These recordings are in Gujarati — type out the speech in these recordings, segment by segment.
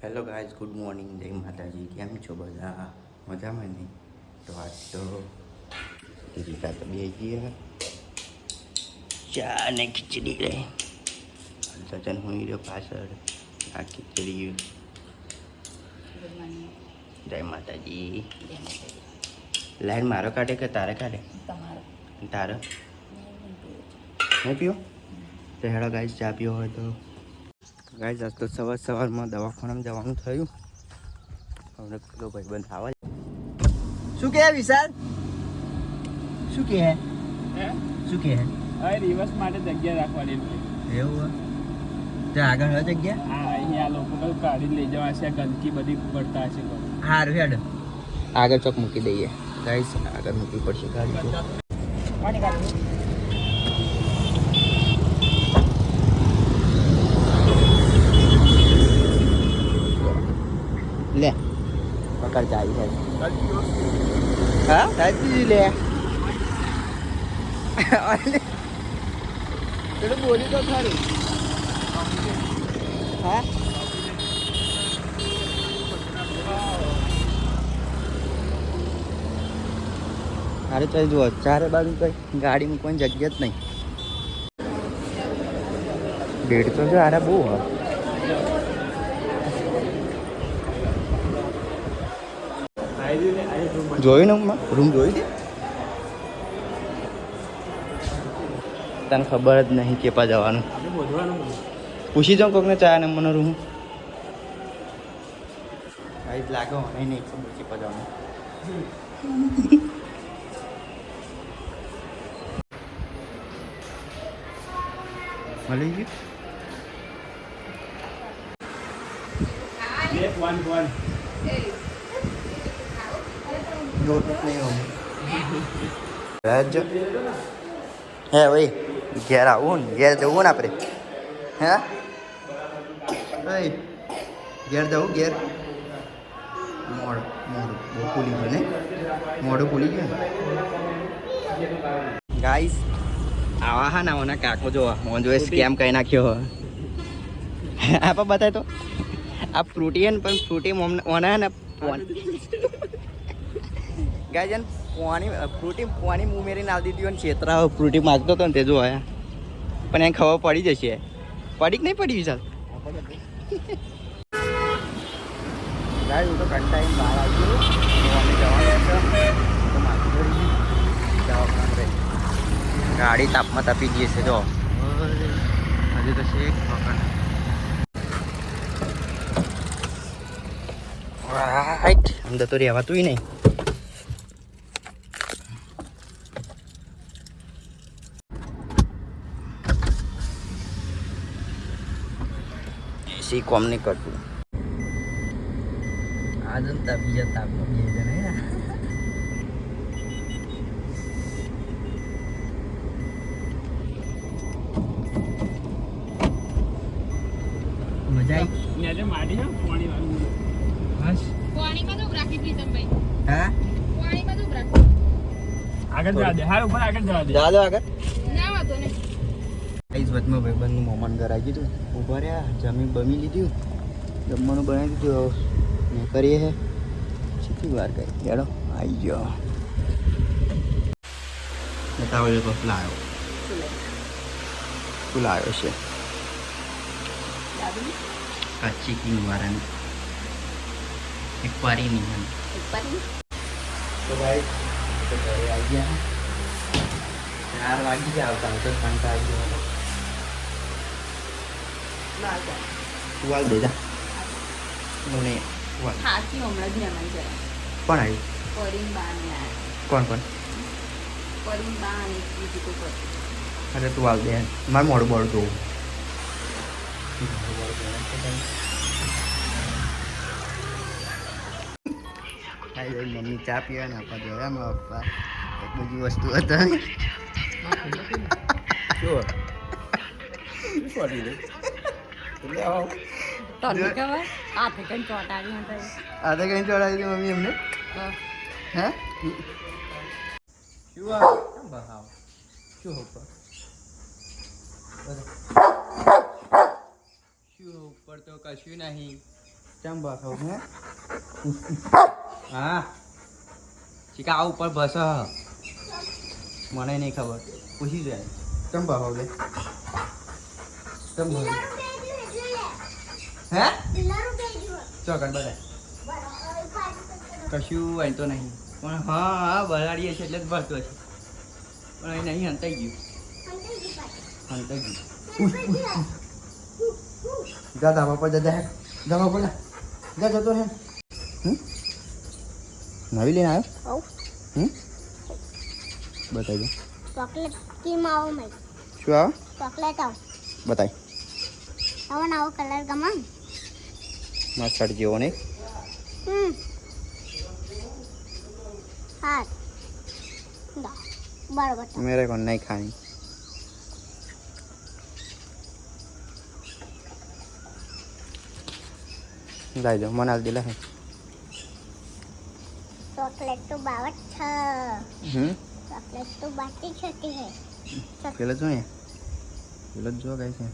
હેલો ગાઈઝ, ગુડ મોર્નિંગ, જય માતાજી. કેમ છો બધા? મજામાં નહીં? તો આજ તો રીતા તો બે ગયા ચા ને ખીચડી રે સચન હું રહ્યો પાછળ. આ ખીચડી. જય માતાજી. લાઈન મારો કાઢે કે તારે કાઢે? તારે નહીં પીવો તો હેડો ગાઈઝ, ચા પીવો હોય તો. ગાઈઝ આજ તો સવારમાં દવાખાનામાં જવાનું થયું. હવે પેલો ભાઈબંધ આવે. શું કહે વિશાલ? શું કહે? શું કહે? હવે દિવસ માટે જગ્યા રાખવાની એવું તો આગળ હવે જગ્યા? હા, અહીંયા આ લોકો કાઢી લઈ જવા છે. ગંદકી બધી પડતા હશે. સારું હેડ આગળ ચોક મૂકી દઈએ. ગાઈઝ આગળ મૂકવી પડશે ગાડી તો. લે પકડ જાય છે. હા સાચી લે પેલું બોલી તો ખરું. હા અરે ચાલ જુઓ, ચારે બાજુ કઈ ગાડી મૂકવાની જગ્યા જ નહીં. ભીડ તો જો આરે બહુ હોય. જોયું ને રૂમ જોઈ દે. તને ખબર જ નહીં કેપા જવાનું. પૂછી જાઉં કોકને ચા નંબરનો રૂમ. આઈ લાગો નહીં ખબર કેપા જવાનું. મળી ગયું. હે ભાઈ ઘેર આવું ને ઘેર જવું ને આપણે. હે ભાઈ ઘેર જવું ઘેર. મોડું બહુ ખુલી ગયું ને. મોડું ખુલી ગયું. ગાઈસ આવા હા ના ઓના કાકો જોવા મોન જોએ સ્કેમ કરી નાખ્યો. આપા બતાય તો આ ફ્રૂટી હે ને, પણ ફ્રૂટી ઓના હે ને ગાય પાણી ફ્રૂટી પાણી ઉમેરીને આવી દીધી હોય ને છેતરા ફ્રૂટી માગતો હતો ને તે જો આયા. પણ એને ખબર પડી જશે. પડી કે નહીં પડી વિશાલ? ગાય હું તો કંટાઈને બહાર આવી ગયો. અમે જવાનું છે તો માથું ભરી ગયું. ગાડી તાપમાં તાપી ગઈ છે. જો હજુ તો શેક રાઈટ અંદર તો રહેવાતું નહીં. એસી કોમ નહીં કરતું. આજે બીજા તાપમાં બે જણા મજા આવી. માડી છે પાણી વાળું. બસ પાણીમાં તો રાખી પ્રીતમભાઈ. હા પાણીમાં તો રાખી. આગળ જવા દે. હાર ઉપર આગળ જવા દે. જા દો આગળ. ના વાતો ને. આઈસ વચમાં ભાઈબંધનું મોમન ઘર આવી ગયું. ઊભા રહ્યા, જમીન બમી લીધું, જમવાનું બનાવી દીધું. ને કરીએ હે કેટલી વાર કરી હેડો આવી ગયો. બતાવો એ બફલા આવ્યો. શું લાવ્યો છે? આ ચિકન વાળાની એકવારીની મને. તો ભાઈ તો ઘરે આવી ગયા. 4 વાગી ગયા આવતા આવતા ઘંટા આવી ગયો. તું હાલ દેજા મને હાથી હમણાં જ મહેમાન છે. કોણ આવ્યું? પરીન બા ને આયા. કોણ પરીન બા અને બીજું કોઈ કોઈ. અરે તું હાલ દે. મારે મોડું મોડું જોવું. મમ્મી ચા પીવા ને આપવા જોયા મારા પપ્પા એક બધી વસ્તુ હતા. હાથે કઈ ચોટાડી હતા. આધા કઈ ચડાવી હતી મમ્મી એમને. હે શું ઉપર તો કશું નહીં. કેમ બસો હે હા ચીકા આ ઉપર બસ મને નહીં ખબર પૂછી જાય કેમ બસો લે કેમ બસો હે ચોકડ બધા કશું અહીં તો નહીં પણ હા હા બરાડીએ છે એટલે જ ભરતો છે પણ અહીં નહીં હંતાઈ ગયું હંતાઈ ગયું જા ધાબા પર જા ધાબા પર જા જતો હે નવી લઈને આવ્યો બતાવી ચોકલેટ કેમ આવો મેં શું આવે ચોકલેટ આવો બતાવી આવો ને આવો કલર ગમે મસ્તડ જેવો ને હા बराबर मेरे को नहीं खानी लाई दो मनाल दिला है चॉकलेट तो बावट चॉकलेट तो बाटी छोटी है પેલો જો ને પેલો જો ગાય છે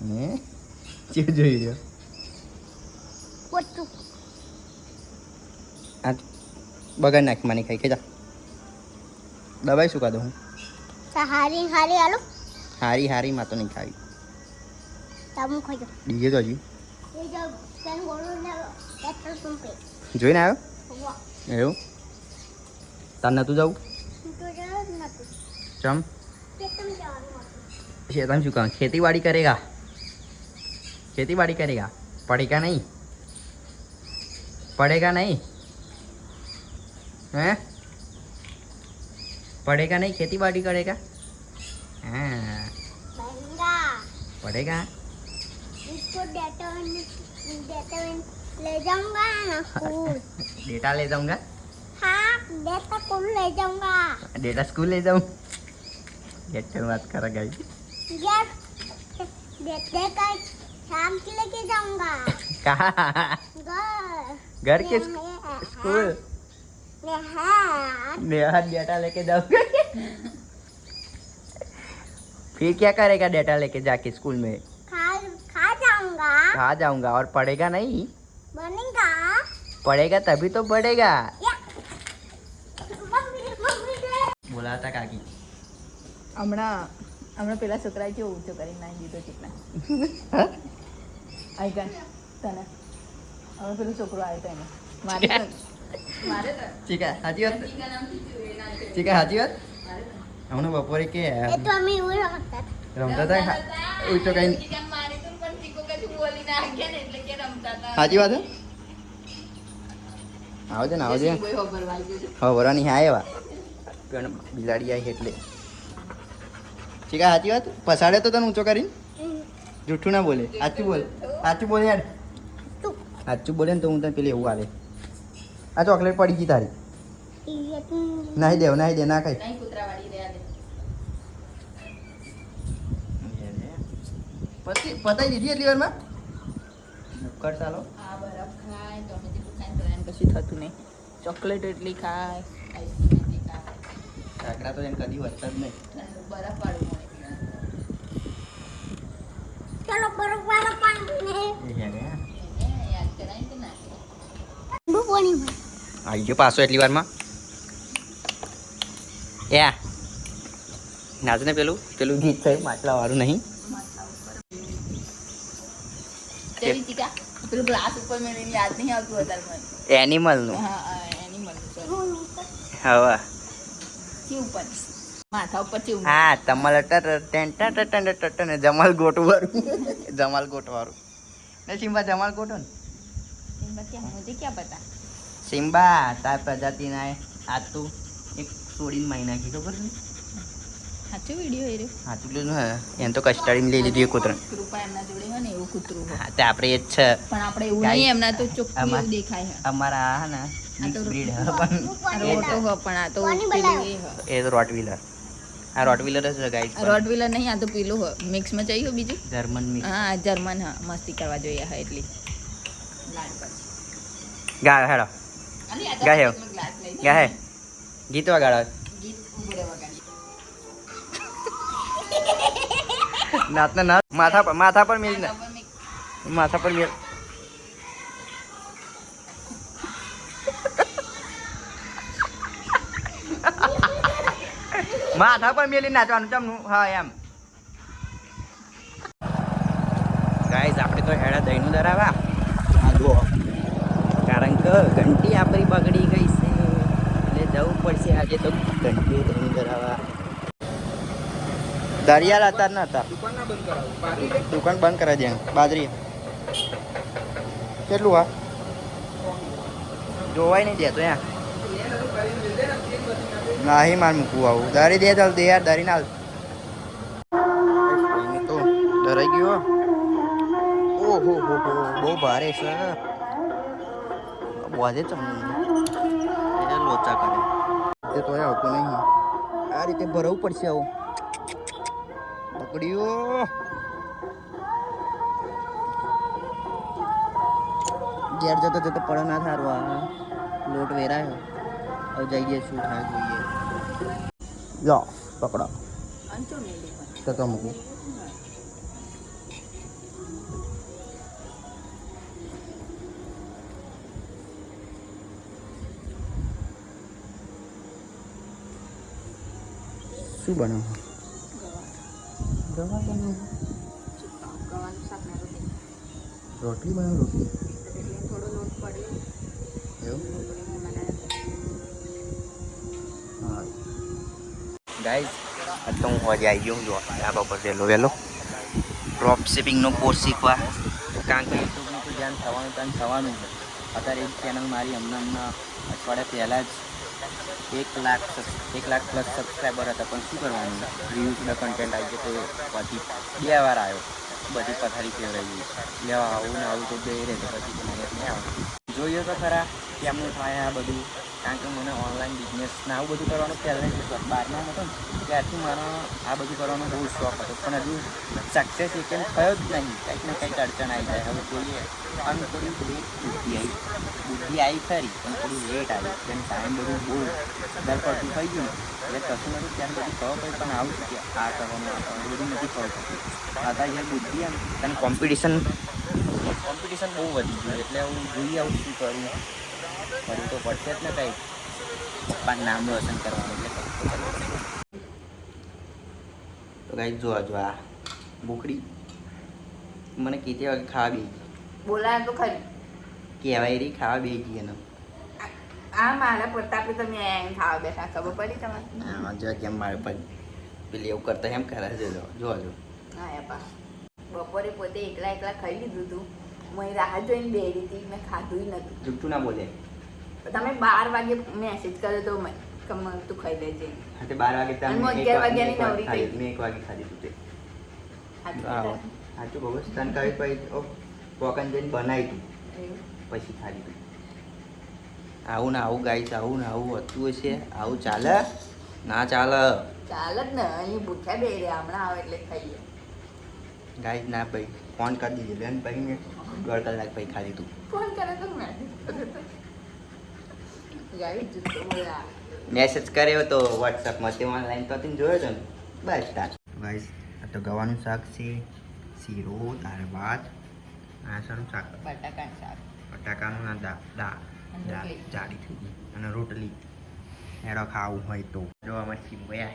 ને ચીર જોઈ રહ્યો પોટુ આ બગાડ નાખ માની ખાઈ કે જા દવાઈ શું કાઢો હું હારી હારી આલો હારી હારી માં તો નહીં ખાવી તમ ખોજો ડીજે તો હજી એ જો પેન ગોળો ને પેટ્રોલ પંપે જોઈને આવ્યો વાહ એવું તાર નતું જવું તો જો નતું ચમ કેતમ જવાનું शेतम શું કામ ખેતીવાડી કરેગા ખેતીવાડી કરેગા पढ़ेगा नहीं पढ़ेगा नहीं हैं पढ़ेगा नहीं खेती बाड़ी करेगा हाँ बंगा पढ़ेगा इसको डेटा ले जाऊंगा ना स्कूल डेटा ले जाऊंगा हाँ डेटा स्कूल ले जाऊंगा डेटा स्कूल ले जाऊँ डेटा बात करेगा यार डेटा का शाम के लेके जाऊंगा कहाँ घर के स्कूल नेहा डेटा लेके जाऊंगा फिर क्या करेगा डेटा लेके जाके स्कूल में खा जाऊंगा खा जाऊंगा और पढ़ेगा नहीं बनेगा पढ़ेगा तभी तो बढ़ेगा बोला था काकी હમણાં પેલા છોકરાએ કેવો ઊંચો કરીને નાખી દીધો ચીકણા આઈ ગણ તને હવે પેલો છોકરો આવ્યો તો એને મારે ठीक है हाजी बात ठीक है हाजी बात हमने बपोरे के ये तो हमें वो रखता था रमता था ऊंचो कहीं हाजी बात है आओ दे ना आओ दे हाँ बरा नहीं आए वा પણ બિલાડી આવી એટલે ठीक है સાચી વાત પસાડે તો તને ઊંચો કરીને જૂઠું ના બોલે સાચું બોલે યાર સાચું બોલે ને તો હું તને પેલી એવું આવે આ ચોકલેટ પડી ગઈ તારી ये નાહી દે ના ખાઈ નહીં કૂતરાવાળી રહ્યા દે પતાઈ દીધી એટલી વારમાં કર ચાલો આ બરફ ખાય ગમે તેટલું ખાય તો એને કશું થતું નહીં ચોકલેટ એટલી ખાય આઈસ્ક્રીમ એટલી ખાય કાકડા તો એને કદી વધતા જ નહીં બરફ વાળું મળે चलो बर्फ वाला पानी એ હે ને યાદ કરાય કે ના ठंडू पानी में આવી ગયો પાછો એટલી વારમાં યા નાચ ને પેલું ગીત થયું માટલા વાળું નહીં તેવી ચીકા પેલું ગ્લાસ ઉપર મેં યાદ નહીં આવતું વધારે મને એનિમલનું હા એનિમલ હવે ચી ઉપર માથા ઉપર ચી ઉપર હા તમારે ને જમાલ ગોટું વાળું જમાલ ગોટ વાળું ને સિમ્બા જમાલ ગોટો ને इनमें क्या मुझे क्या पता સિમ્બા તાર પ્રજાતિ ના આ તું એક છોડીને માઈ નાખી ખબર છે સાચો વિડીયો એ રહ્યો હા તું હે એને તો કસ્ટડીમાં લઈ લીધું એ કૂતરા કૂતરું પણ એમના જોડે હોય ને એવું કૂતરું હોય હા તે આપણે એ જ છે પણ આપણે એવું ગાય- નહીં એમના તો ચોખ્ખું આમાં- એવું દેખાય છે અમારા આ હે ને મિક્સ બ્રીડ હે પણ આ રોટો હોય પણ આ તો કોની પેલું બનાવ્યો? એ હોય એ તો રોટવીલર આ રોટવીલર જ છે ગાઈસ રોડ વ્હીલર નહીં આ તો પેલું હોય મિક્સમાં चाहिए બીજું જર્મન મિક્સ હા જર્મન હા મસ્તી કરવા જોઈએ હા એટલી ગા હેડો ગાય ગાય ગીત વગાડો નાત ના માથા પર મેલ માથા પર મેલ માથા પર મેલી નાચવાનું ચમનું હા એમ ગાઈસ આપણે તો હેડા દહીંનું ધરાવા આ જુઓ કારણ કે ઘંટી આપણી બગડી ગઈ છે એટલે જવું પડશે આજે તો ઘંટી દહીં ધરાવા દરિયાલ હતા ને હતા દુકાન બંધ કરાવી દે બાજરી કેટલું આ જોવાય નહીં દેતો યાર નહીં માર મૂકવું આવું દારી દે જલ્દી યાર દારી ના તો ડરાઈ ગયો ઓહો હો હો બહુ ભારે છે બોધે ચમ લોચા કરે તે તો આવતું નહીં આ રીતે ભરવું પડશે આવું પકડ્યો ઘેર જતો જતો પડે ના થારું આ લોટ વેરાયો હવે જઈએ શું થાય જોઈએ લો પકડો તો મૂકું શું બનાવું ગવા બનાવું રોટલી બનાવું રોટલી એવું હા ગાઈઝ આજ તો હું હોજે આવી ગયો જો ધાબા પર વહેલો ડ્રોપ શિપિંગનો કોર્સ શીખવા કારણ કે યુટ્યુબનું તો ધ્યાન થવાનું છે અત્યારે એક ચેનલ મારી હમણાં અઠવાડિયા પહેલાં જ 1 લાખ પ્લસ સબસ્ક્રાઈબર હતા પણ શું કરવાનું રિવ્યૂઝ કન્ટેન્ટ આવી ગયો તો પછી 2 વાર આવ્યો બધી પથારી ફેવરાઈ ગઈ લેવા આવું ને આવું તો બે રહે તો પછી મને નહીં આવે જોઈએ તો ખરા કેમનું થાય આ બધું કારણ કે મને ઓનલાઈન બિઝનેસ ને આવું બધું કરવાનો પહેલાં બહારમાં હતો ને ત્યારથી મને આ બધું કરવાનો બહુ શોખ હતો પણ હજુ સક્સેસ એકદમ થયો જ નહીં કંઈક ને કંઈક અડચણ આવી જાય હવે જોઈએ અને થોડી લેટ બુદ્ધિ આવી ખરી પણ થોડું લેટ આવી જેમ ટાઈમ બધું બહુ દર પડતું થઈ ગયું ને એટલે કશું નથી ત્યાં બધું ખબર પડી પણ આવું છે કે આ કરવાનું બધું નથી ખબર પડતું અત્યારે જે બુદ્ધિ એમ અને કોમ્પિટિશન બહુ વધી ગયું એટલે હું જોઈએ આવું શું કરું તો પડશે જ ને કંઈક પપ્પાનું નામ રોશન કરવાનું એટલે તો કંઈક જો આ બોકડી મને કીધે વાગે ખાવા બે બોલાય તો ખરી કહેવાય રહી ખાવા બે જઈએ ને આ મારા પ્રતાપે તમે એમ ખાવા બેઠા ખબર પડી તમને હા જો કેમ મારે પણ પેલી એવું કરતા એમ કરે છે જો હા એપા બપોરે પોતે એકલા ખાઈ લીધું હતું મેં રાહ જોઈને બેરી હતી મેં ખાધું નતું જુઠ્ઠું ના બોલે તમે 12 વાગે મેસેજ કર્યો તો મેં તું ખાઈ લેજે હા તે 12 વાગે અને હું 11 વાગ્યાની નવરી થઈ મેં 1 વાગે ખાધી તું તે સાચું સાચું બહુ તન કાવી પછી પોકન જઈને બનાવી તું પછી ખાધી તું આવું ને આવું ગાઈસ આવું ને આવું હતું હશે આવું ચાલે ના ચાલે ચાલ જ ને અહીં ભૂખ્યા બે રહ્યા હમણાં આવે એટલે ખાઈએ ગાઈસ ના ભાઈ ફોન કરી દીધો લેન પછી મેં 1.5 કલાક પછી ખાધી તું ફોન કરે તો મેં ગાઈ જુસ્તો બોલા મેસેજ કર્યો તો વોટ્સઅપમાં તે ઓનલાઈન તો તેને જોયો તો ને બસ ગાઈસ આ તો ગવાનું શાક છે શીરો દાળ ભાત આ શાનું શાક બટાકાનું શાક બટાકાનું ના દાળ જાડી થઈ ગઈ અને રોટલી એડો ખાવું હોય તો જો અમારે શીંબયા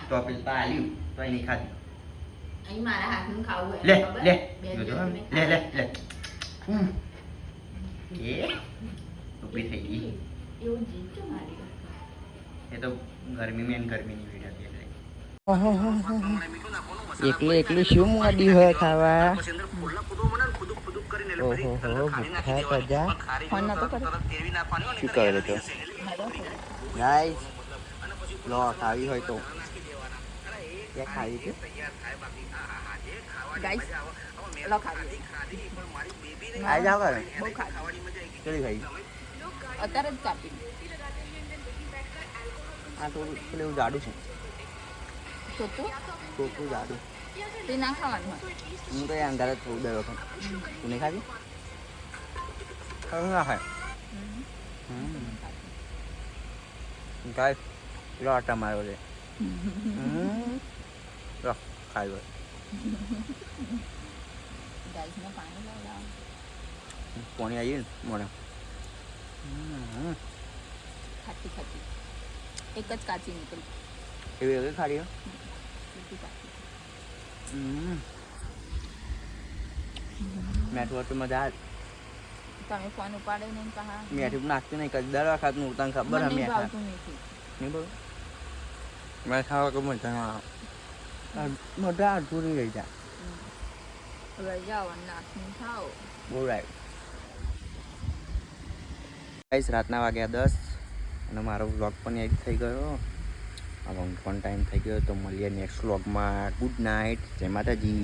તો પેલું તો આલ્યું તો એની ખાધી અહીં મારા હાથનું ખાવું લે હોય લે બે જોજો દિવસ લે લે લે એ ઊભી થઈ ગઈ એવું જીત મારી એ તો ગરમીની વિડીયો એકલું શું મોડી હોય ખાવા ઓહો હો ભૂખા પ્રજા ફોન નતો કર્યો શું કરે તો ગાઈસ લો ખાવી હોય તો ક્યાં ખાવી છે ગાઈસ લો ખાવી આ જાવ કરે બહુ ખાવી ચલી ભાઈ અત્યારે જ કાપી આ થોડું પેલું જાડું છે ચોખ્ખું જાડું તે ના ખાવાનું હોય હું તો એ અંદર જ થોડું દર વખત તું નહીં ખાવી ના ખાય ગાય લો આટા માર્યો છે લો ખાઈ હોય ગાઈસને પાણી લાવડાવ પાણી આવી ને મોડા ખાટી ખાટી એક જ કાચી નીકળી એવી એવી ખાડી બધી કાચી મેઠું હતું મજા આવે તમે ફોન ઉપાડ્યો નહીં કહા મેઠું નાખતું નહીં કદી દર વખત નું તને ખબર મને હે નહીં મેઠા ભાવતું મીઠું નહીં બોલ મેં ખાવા કે મજા ના આવે મોટા અધૂરી રહી જાય રહી જાઓ અને નાખીને ખાઓ બહુ રાઈટ ગાઈસ રાતના વાગ્યા 10 અને મારો વ્લોગ પણ એડ થઈ ગયો હવે ઊંઘ પણ ટાઈમ થઈ ગયો તો મળીએ નેક્સ્ટ વ્લોગમાં ગુડ નાઇટ જય માતાજી